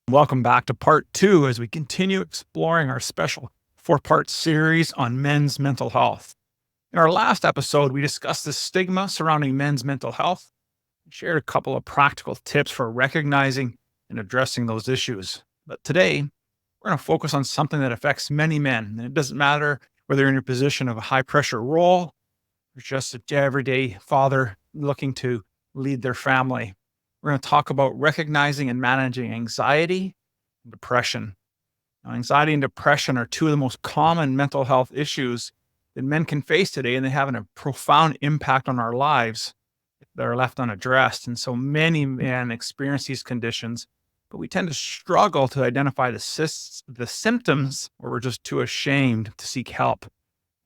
Welcome back to part two as we continue exploring our special four-part series on men's mental health. In our last episode, we discussed the stigma surrounding men's mental health and shared a couple of practical tips for recognizing and addressing those issues. But today, we're going to focus on something that affects many men. And it doesn't matter whether you're in a position of a high pressure role or just an everyday father looking to lead their family. We're going to talk about recognizing and managing anxiety and depression. Now, anxiety and depression are two of the most common mental health issues that men can face today, and they have a profound impact on our lives if they're left unaddressed. And so many men experience these conditions, but we tend to struggle to identify the symptoms, or we're just too ashamed to seek help.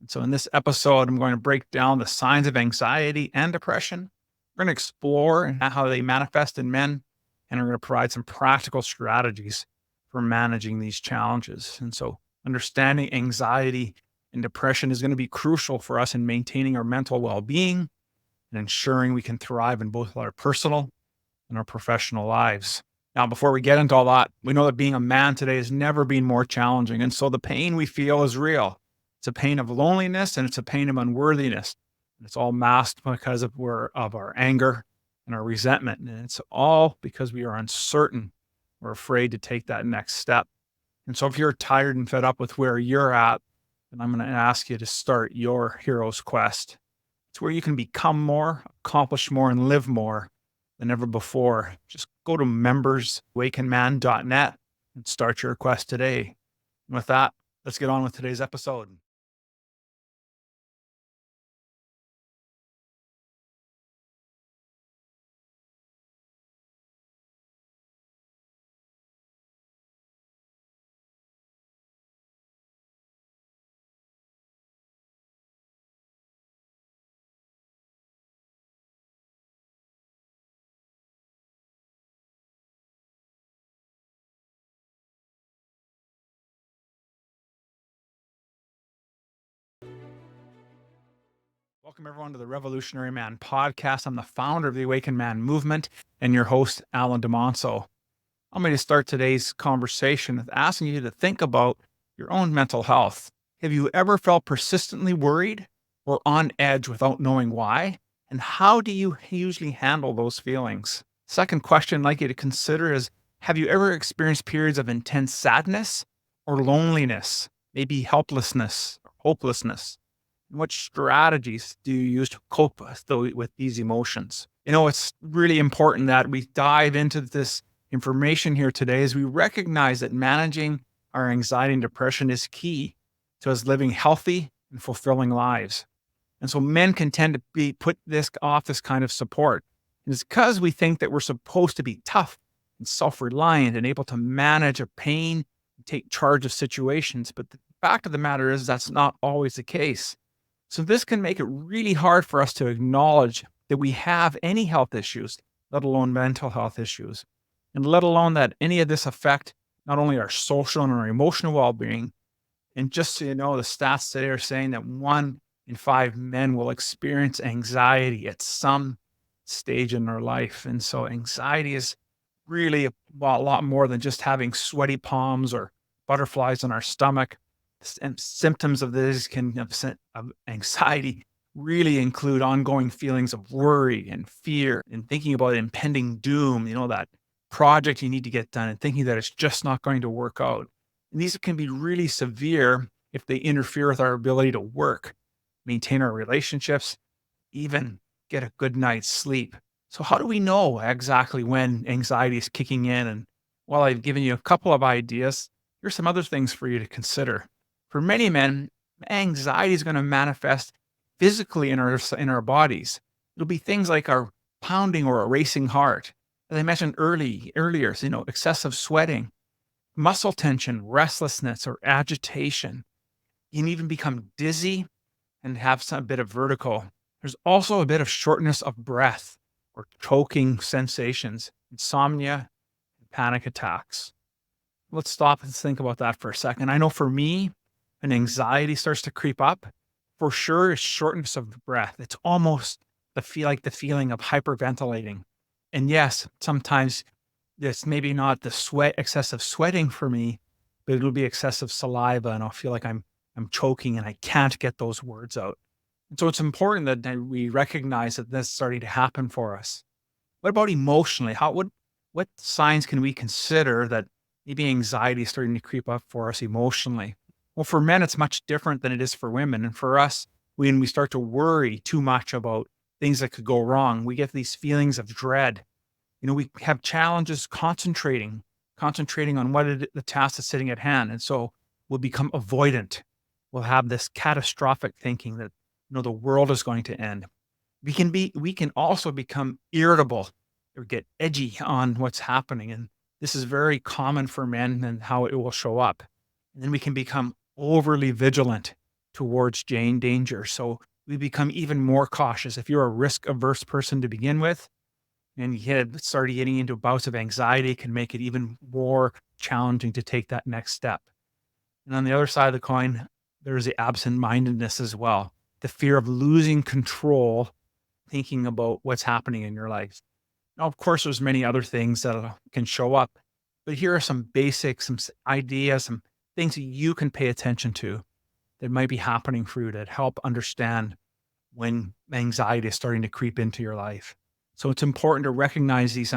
And so in this episode, I'm going to break down the signs of anxiety and depression. We're going to explore how they manifest in men, and we're going to provide some practical strategies for managing these challenges. And so understanding anxiety and depression is going to be crucial for us in maintaining our mental well-being and ensuring we can thrive in both our personal and our professional lives. Now, before we get into all that, we know that being a man today has never been more challenging. And so the pain we feel is real. It's a pain of loneliness and it's a pain of unworthiness. And it's all masked because of our anger and our resentment. And it's all because we are uncertain. We're afraid to take that next step. And so if you're tired and fed up with where you're at, then I'm going to ask you to start your hero's quest. It's where you can become more, accomplish more, and live more than ever before. Just go to membersawakenman.net and start your quest today. And with that, let's get on with today's episode. Welcome, everyone, to the Revolutionary Man podcast. I'm the founder of the Awakened Man movement and your host, Alain Dumonceaux. I'm going to start today's conversation with asking you to think about your own mental health. Have you ever felt persistently worried or on edge without knowing why? And how do you usually handle those feelings? Second question I'd like you to consider is, have you ever experienced periods of intense sadness or loneliness, maybe helplessness or hopelessness? And what strategies do you use to cope with these emotions? It's really important that we dive into this information here today as we recognize that managing our anxiety and depression is key to us living healthy and fulfilling lives. And so men can tend to be put off this kind of support. And it's because we think that we're supposed to be tough and self-reliant and able to manage our pain and take charge of situations. But the fact of the matter is that's not always the case. So this can make it really hard for us to acknowledge that we have any health issues, let alone mental health issues, and let alone that any of this affect not only our social and our emotional well-being. And just so you know, the stats today are saying that 1 in 5 men will experience anxiety at some stage in their life. And so anxiety is really a lot more than just having sweaty palms or butterflies in our stomach. And symptoms of this of anxiety really include ongoing feelings of worry and fear and thinking about impending doom, that project you need to get done and thinking that it's just not going to work out. And these can be really severe if they interfere with our ability to work, maintain our relationships, even get a good night's sleep. So how do we know exactly when anxiety is kicking in? And while I've given you a couple of ideas, here's some other things for you to consider. For many men, anxiety is going to manifest physically in our bodies. It'll be things like our pounding or a racing heart. As I mentioned earlier, excessive sweating, muscle tension, restlessness, or agitation. You can even become dizzy and have a bit of vertigo. There's also a bit of shortness of breath or choking sensations, insomnia, and panic attacks. Let's stop and think about that for a second. I know for me, when anxiety starts to creep up, for sure, it's shortness of the breath. It's almost the feeling of hyperventilating. And yes, sometimes It's maybe not the excessive sweating for me, but it'll be excessive saliva, and I'll feel like I'm choking and I can't get those words out. And so it's important that we recognize that this is starting to happen for us. What about emotionally? What signs can we consider that maybe anxiety is starting to creep up for us emotionally? Well, for men, it's much different than it is for women. And for us, when we start to worry too much about things that could go wrong, we get these feelings of dread. We have challenges concentrating on the task that's sitting at hand. And so we'll become avoidant. We'll have this catastrophic thinking that, the world is going to end. We can also become irritable or get edgy on what's happening. And this is very common for men and how it will show up. And then we can become overly vigilant towards danger. So we become even more cautious. If you're a risk averse person to begin with, and started getting into bouts of anxiety, can make it even more challenging to take that next step. And on the other side of the coin, there's the absent-mindedness as well, the fear of losing control, thinking about what's happening in your life. Now, of course, there's many other things that can show up, but here are some basics, ideas, some things that you can pay attention to that might be happening for you that help understand when anxiety is starting to creep into your life. So it's important to recognize these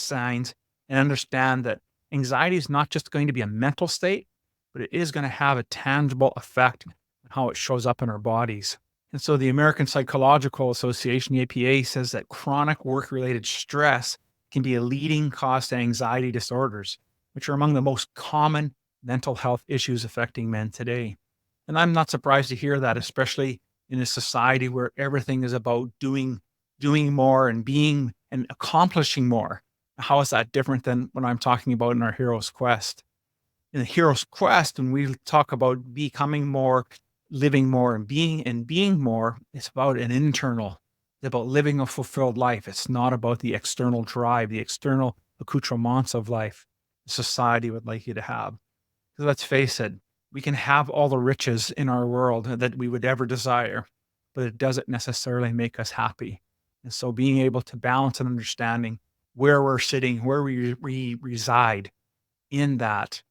signs and understand that anxiety is not just going to be a mental state, but it is going to have a tangible effect on how it shows up in our bodies. And so the American Psychological Association, the APA, says that chronic work-related stress can be a leading cause to anxiety disorders, which are among the most common mental health issues affecting men today. And I'm not surprised to hear that, especially in a society where everything is about doing more and being and accomplishing more. How is that different than what I'm talking about in our hero's quest? In the hero's quest, when we talk about becoming more, living more, and being more, it's about an internal. It's about living a fulfilled life. It's not about the external drive, the external accoutrements of life society would like you to have. Because let's face it, we can have all the riches in our world that we would ever desire, but it doesn't necessarily make us happy. And so being able to balance and understanding where we're sitting, where we reside in that,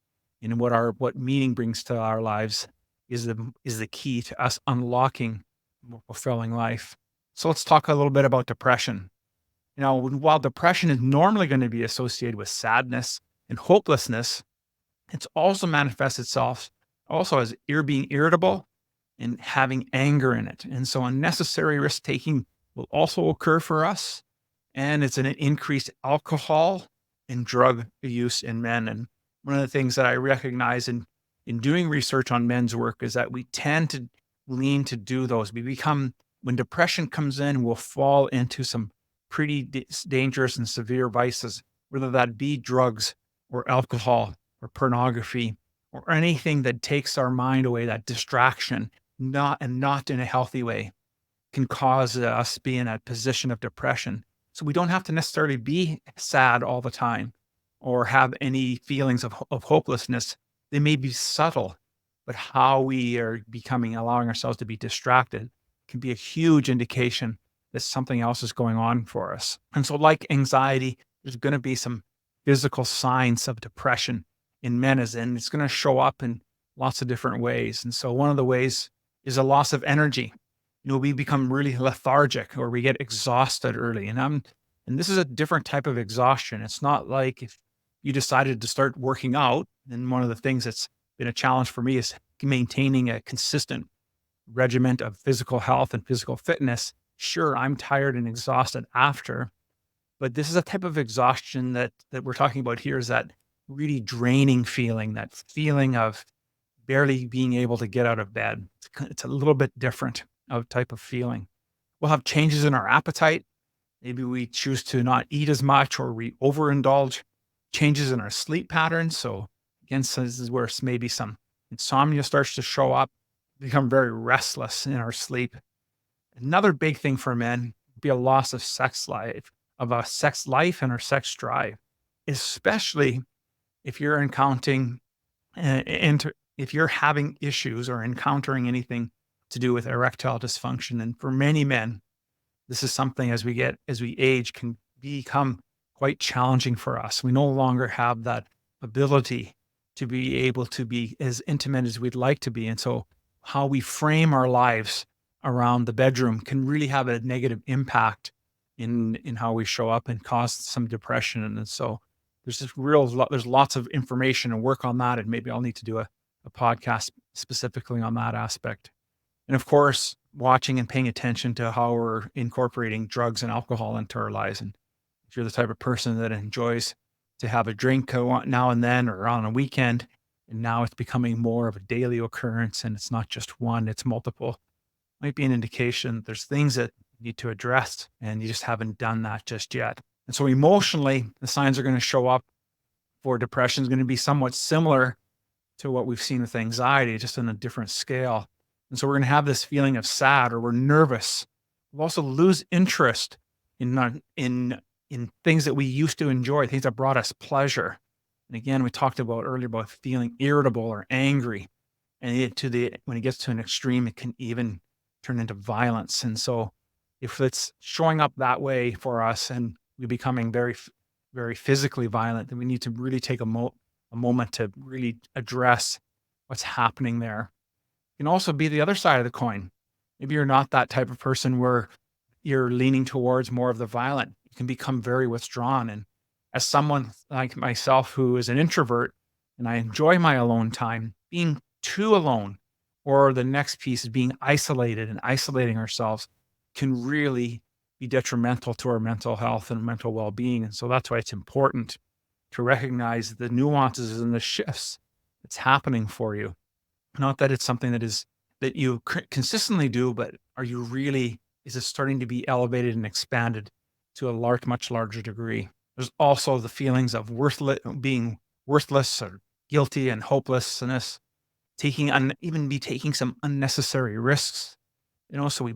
and what meaning brings to our lives is the key to us unlocking a more fulfilling life. So let's talk a little bit about depression. While depression is normally going to be associated with sadness and hopelessness, it's also manifests itself also as being irritable and having anger in it. And so unnecessary risk taking will also occur for us. And it's an increased alcohol and drug use in men. And one of the things that I recognize in doing research on men's work is that we tend to lean to do those. When depression comes in, we'll fall into some pretty dangerous and severe vices, whether that be drugs or alcohol or pornography or anything that takes our mind away, that distraction, not in a healthy way, can cause us be in a position of depression. So we don't have to necessarily be sad all the time or have any feelings of hopelessness. They may be subtle, but how we are allowing ourselves to be distracted can be a huge indication that something else is going on for us. And so like anxiety, there's going to be some physical signs of depression in men, and it's going to show up in lots of different ways. And so one of the ways is a loss of energy. We become really lethargic or we get exhausted early. And this is a different type of exhaustion. It's not like if you decided to start working out, and one of the things that's been a challenge for me is maintaining a consistent regiment of physical health and physical fitness. Sure, I'm tired and exhausted after, but this is a type of exhaustion that we're talking about here, is that really draining feeling, that feeling of barely being able to get out of bed. It's a little bit different of type of feeling. We'll have changes in our appetite. Maybe we choose to not eat as much or we overindulge. Changes in our sleep patterns. So again, so this is where maybe some insomnia starts to show up, become very restless in our sleep. Another big thing for men would be a loss of sex life and our sex drive, especially if you're encountering if you're having issues or encountering anything to do with erectile dysfunction. And for many men, this is something as we age can become quite challenging for us. We no longer have that ability to be able to be as intimate as we'd like to be. And so how we frame our lives around the bedroom can really have a negative impact in how we show up and cause some depression. And so there's lots of information and work on that. And maybe I'll need to do a podcast specifically on that aspect. And of course, watching and paying attention to how we're incorporating drugs and alcohol into our lives. And if you're the type of person that enjoys to have a drink now and then or on a weekend, and now it's becoming more of a daily occurrence and it's not just one, it's multiple, might be an indication there's things that you need to address and you just haven't done that just yet. And so emotionally, the signs are going to show up for depression is going to be somewhat similar to what we've seen with anxiety, just on a different scale. And so we're going to have this feeling of sad, or we're nervous. We'll also lose interest in things that we used to enjoy, things that brought us pleasure. And again, we talked about earlier about feeling irritable or angry. And when it gets to an extreme, it can even turn into violence. And so if it's showing up that way for us and we're becoming very, very physically violent, then we need to really take a moment to really address what's happening there. It can also be the other side of the coin. Maybe you're not that type of person where you're leaning towards more of the violent. You can become very withdrawn. And as someone like myself who is an introvert and I enjoy my alone time, being too alone, or the next piece is being isolated and isolating ourselves, can really be detrimental to our mental health and mental well-being. And so that's why it's important to recognize the nuances and the shifts that's happening for you. Not that it's something that you consistently do, but is it starting to be elevated and expanded to a much larger degree? There's also the feelings of being worthless or guilty and hopelessness, taking some unnecessary risks. So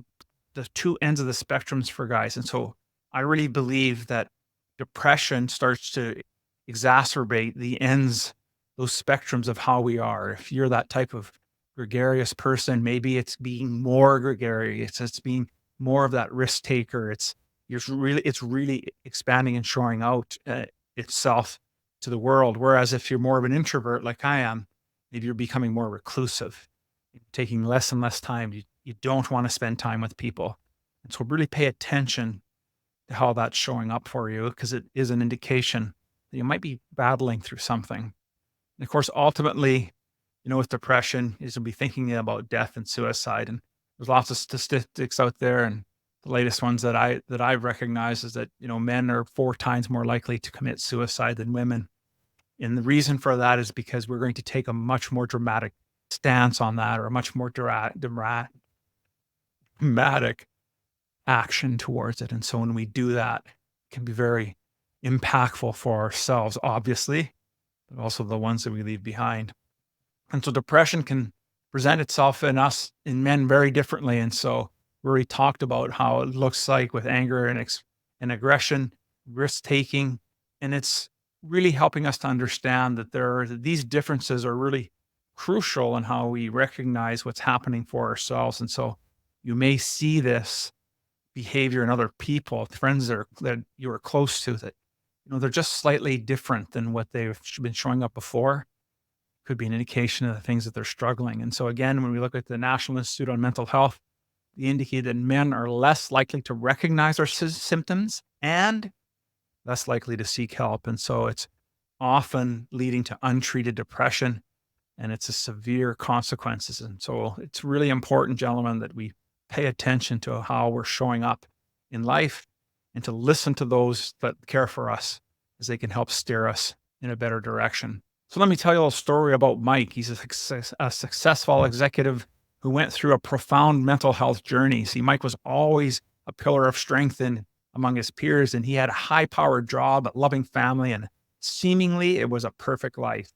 the two ends of the spectrums for guys. And so I really believe that depression starts to exacerbate those spectrums of how we are. If you're that type of gregarious person, maybe it's being more gregarious. It's being more of that risk taker. It's really expanding and showing out itself to the world. Whereas if you're more of an introvert like I am, maybe you're becoming more reclusive, taking less and less time. You don't want to spend time with people. And so really pay attention to how that's showing up for you, because it is an indication that you might be battling through something. And of course, ultimately, with depression, you'll be thinking about death and suicide. And there's lots of statistics out there. And the latest ones that I've recognized is that, men are 4 times more likely to commit suicide than women. And the reason for that is because we're going to take a much more dramatic stance on that, or a much more dramatic action towards it. And so when we do that, it can be very impactful for ourselves, obviously, but also the ones that we leave behind. And so depression can present itself in men very differently. And so we already talked about how it looks like with anger and aggression, risk taking, and it's really helping us to understand that these differences are really crucial in how we recognize what's happening for ourselves. And so you may see this behavior in other people, friends that you are close to, that they're just slightly different than what they've been showing up before. Could be an indication of the things that they're struggling. And so again, when we look at the National Institute on Mental Health, they indicate that men are less likely to recognize our symptoms and less likely to seek help. And so it's often leading to untreated depression, and it's a severe consequences. And so it's really important, gentlemen, that we pay attention to how we're showing up in life and to listen to those that care for us, as they can help steer us in a better direction. So let me tell you a little story about Mike. He's a successful executive who went through a profound mental health journey. See, Mike was always a pillar of strength among his peers, and he had a high-powered job, a loving family, and seemingly it was a perfect life.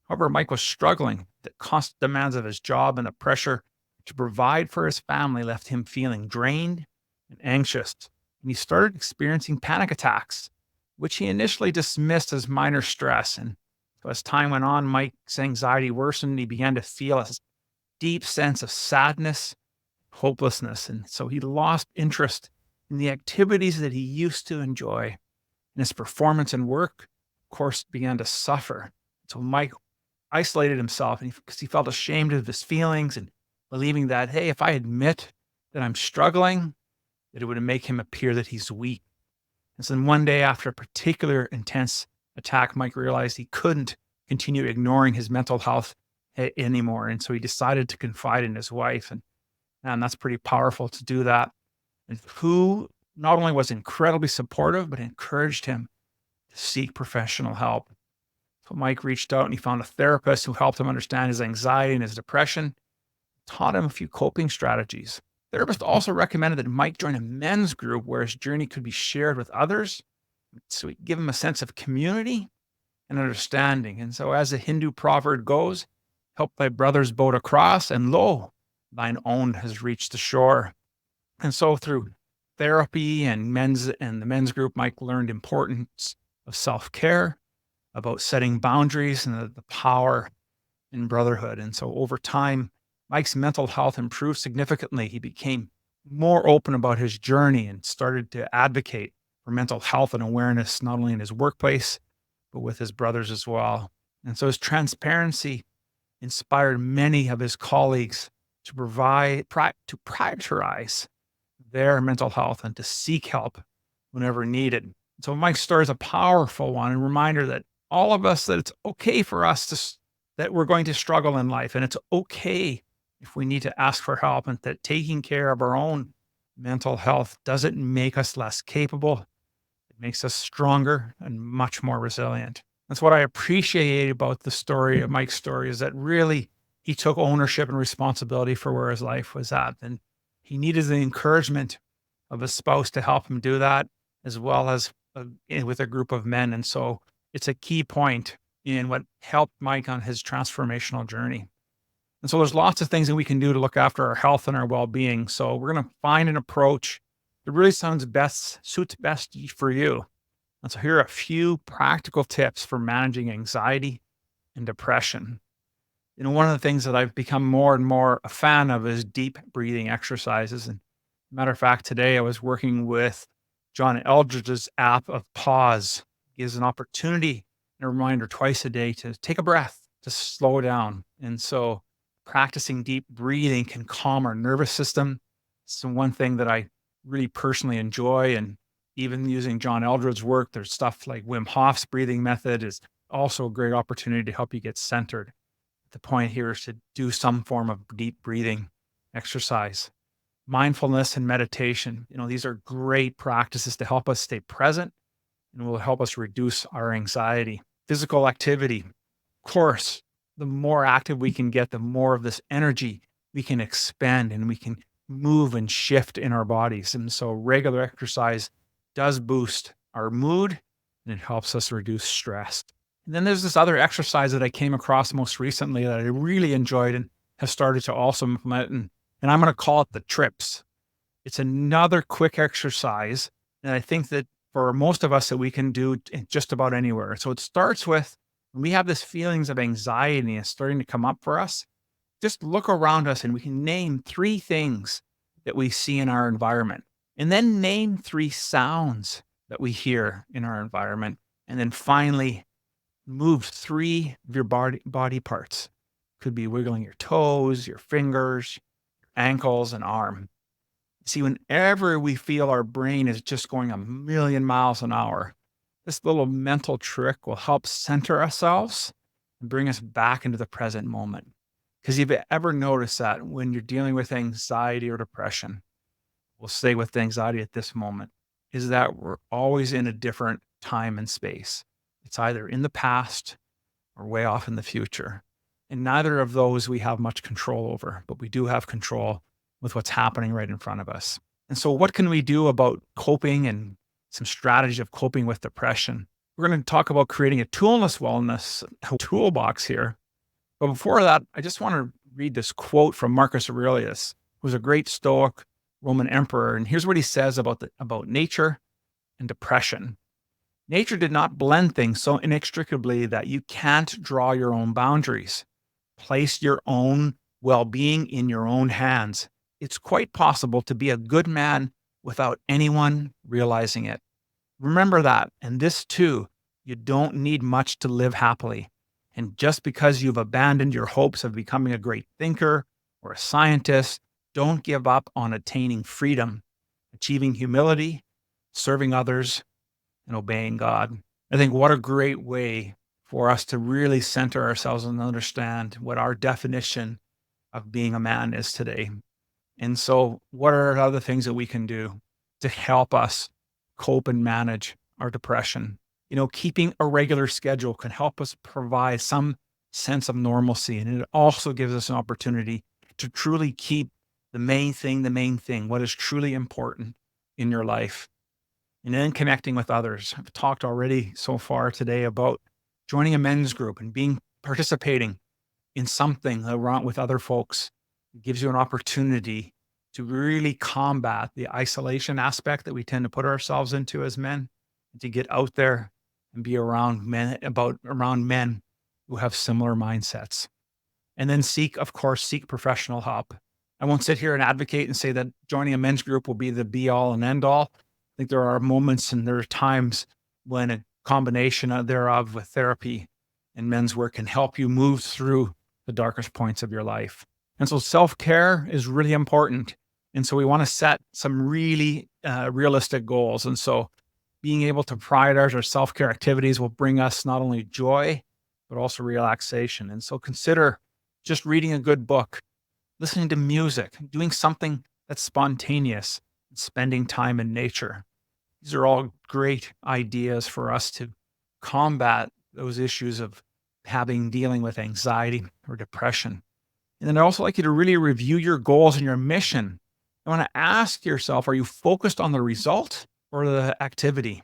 However, Mike was struggling. The constant demands of his job and the pressure to provide for his family left him feeling drained and anxious. And he started experiencing panic attacks, which he initially dismissed as minor stress. And so as time went on, Mike's anxiety worsened. He began to feel a deep sense of sadness, hopelessness. And so he lost interest in the activities that he used to enjoy. and his performance and work, of course, began to suffer. So Mike isolated himself because he felt ashamed of his feelings and believing that, hey, if I admit that I'm struggling, that it would make him appear that he's weak. And so then one day after a particular intense attack, Mike realized he couldn't continue ignoring his mental health anymore. And so he decided to confide in his wife. And man, that's pretty powerful to do that. And who not only was incredibly supportive, but encouraged him to seek professional help. So Mike reached out and he found a therapist who helped him understand his anxiety and his depression, taught him a few coping strategies. The therapist also recommended that Mike join a men's group where his journey could be shared with others. So he give him a sense of community and understanding. And so as the Hindu proverb goes, help thy brother's boat across, and lo, thine own has reached the shore. And so through therapy and the men's group, Mike learned importance of self-care, about setting boundaries and the power in brotherhood. And so over time, Mike's mental health improved significantly. He became more open about his journey and started to advocate for mental health and awareness, not only in his workplace, but with his brothers as well. And so his transparency inspired many of his colleagues to prioritize their mental health and to seek help whenever needed. So Mike's story is a powerful one, and a reminder that all of us, that it's okay for us that we're going to struggle in life, and it's okay if we need to ask for help, and that taking care of our own mental health doesn't make us less capable. It makes us stronger and much more resilient. That's what I appreciate about the story of Mike's story, is that really he took ownership and responsibility for where his life was at. And he needed the encouragement of his spouse to help him do that, as well as with a group of men. And so it's a key point in what helped Mike on his transformational journey. And so there's lots of things that we can do to look after our health and our well-being. So we're going to find an approach that really suits best for you. And so here are a few practical tips for managing anxiety and depression. One of the things that I've become more and more a fan of is deep breathing exercises. And matter of fact, today I was working with John Eldredge's app of Pause. It gives an opportunity and a reminder twice a day to take a breath, to slow down. And so practicing deep breathing can calm our nervous system. It's one thing that I really personally enjoy. And even using John Eldredge's work, there's stuff like Wim Hof's breathing method is also a great opportunity to help you get centered. The point here is to do some form of deep breathing exercise. Mindfulness and meditation, these are great practices to help us stay present and will help us reduce our anxiety. Physical activity. Of course, the more active we can get, the more of this energy we can expend and we can move and shift in our bodies. And so regular exercise does boost our mood and it helps us reduce stress. And then there's this other exercise that I came across most recently that I really enjoyed and have started to also implement, and I'm going to call it the trips. It's another quick exercise, and I think that for most of us that we can do just about anywhere. So it starts with when we have this feelings of anxiety and starting to come up for us, just look around us and we can name 3 things that we see in our environment, and then name 3 sounds that we hear in our environment. And then finally, move 3 of your body parts. Could be wiggling your toes, your fingers, ankles, and arm. See, whenever we feel our brain is just going a million miles an hour, this little mental trick will help center ourselves and bring us back into the present moment. Because you've ever noticed that when you're dealing with anxiety or depression, we'll stay with anxiety at this moment, is that we're always in a different time and space. It's either in the past or way off in the future. And neither of those we have much control over, but we do have control with what's happening right in front of us. And so what can we do about coping and some strategy of coping with depression? We're going to talk about creating a toolness wellness toolbox here. But before that, I just want to read this quote from Marcus Aurelius, who was a great Stoic Roman emperor. And here's what he says about nature and depression. Nature did not blend things so inextricably that you can't draw your own boundaries. Place your own well-being in your own hands. It's quite possible to be a good man without anyone realizing it. Remember that. And this too, you don't need much to live happily. And just because you've abandoned your hopes of becoming a great thinker or a scientist, don't give up on attaining freedom, achieving humility, serving others, and obeying God. I think what a great way for us to really center ourselves and understand what our definition of being a man is today. And so, what are other things that we can do to help us cope and manage our depression? Keeping a regular schedule can help us provide some sense of normalcy. And it also gives us an opportunity to truly keep the main thing, what is truly important in your life. And then connecting with others. I've talked already so far today about joining a men's group and participating in something around with other folks. It gives you an opportunity to really combat the isolation aspect that we tend to put ourselves into as men, and to get out there and be around men who have similar mindsets. And then seek professional help. I won't sit here and advocate and say that joining a men's group will be the be all and end all. I think there are moments and there are times when a combination thereof with therapy and men's work can help you move through the darkest points of your life. And so self-care is really important. And so we want to set some really realistic goals. And so being able to prioritize our self-care activities will bring us not only joy, but also relaxation. And so consider just reading a good book, listening to music, doing something that's spontaneous, and spending time in nature. These are all great ideas for us to combat those issues of dealing with anxiety or depression. And then I'd also like you to really review your goals and your mission. I want to ask yourself, are you focused on the result or the activity?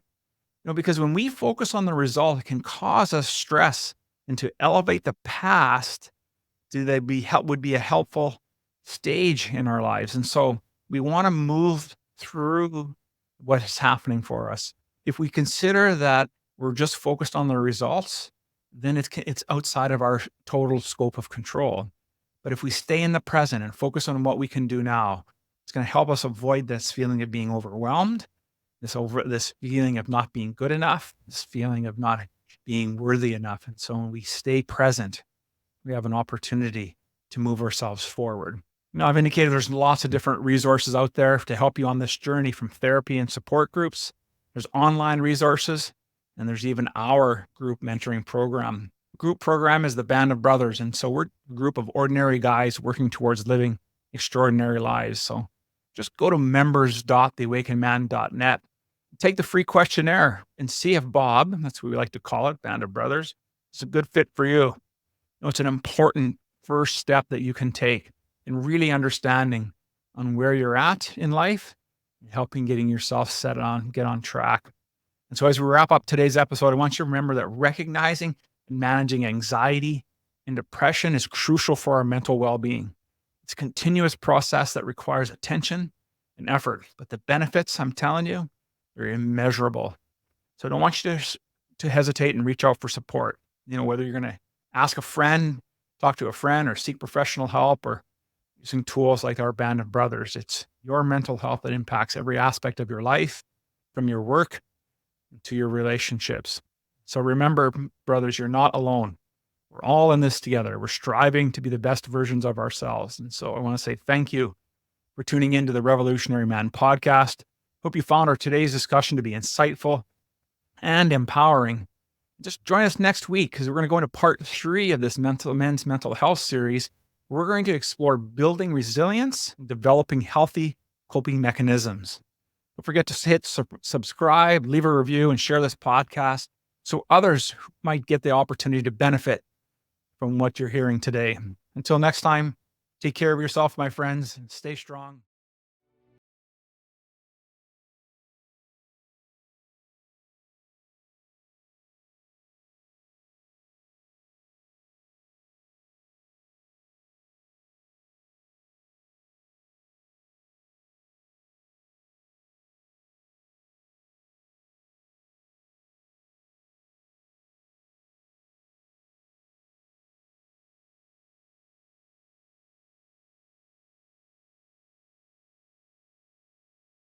Because when we focus on the result, it can cause us stress, and to elevate the past would be a helpful stage in our lives. And so we want to move through what is happening for us. If we consider that we're just focused on the results, then it's outside of our total scope of control. But if we stay in the present and focus on what we can do now, it's going to help us avoid this feeling of being overwhelmed, this feeling of not being good enough, this feeling of not being worthy enough. And so when we stay present, we have an opportunity to move ourselves forward. Now, I've indicated there's lots of different resources out there to help you on this journey, from therapy and support groups. There's online resources, and there's even our group mentoring program. Group program is the Band of Brothers. And so we're a group of ordinary guys working towards living extraordinary lives. So just go to members.theawakenedman.net, take the free questionnaire, and see if Bob, that's what we like to call it, Band of Brothers, is a good fit for you. It's an important first step that you can take in really understanding on where you're at in life, and helping getting yourself get on track. And so as we wrap up today's episode, I want you to remember that recognizing and managing anxiety and depression is crucial for our mental well-being. It's a continuous process that requires attention and effort, but the benefits, I'm telling you, are immeasurable. So I don't want you to hesitate and reach out for support. Whether you're going to ask a friend, talk to a friend, or seek professional help, or using tools like our Band of Brothers, it's your mental health that impacts every aspect of your life, from your work to your relationships. So remember, brothers, you're not alone. We're all in this together. We're striving to be the best versions of ourselves. And so I want to say thank you for tuning into the Revolutionary Man podcast. Hope you found our today's discussion to be insightful and empowering. Just join us next week, because we're going to go into part 3 of this men's mental health series. We're going to explore building resilience and developing healthy coping mechanisms. Don't forget to hit subscribe, leave a review, and share this podcast so others might get the opportunity to benefit from what you're hearing today. Until next time, take care of yourself, my friends, and stay strong.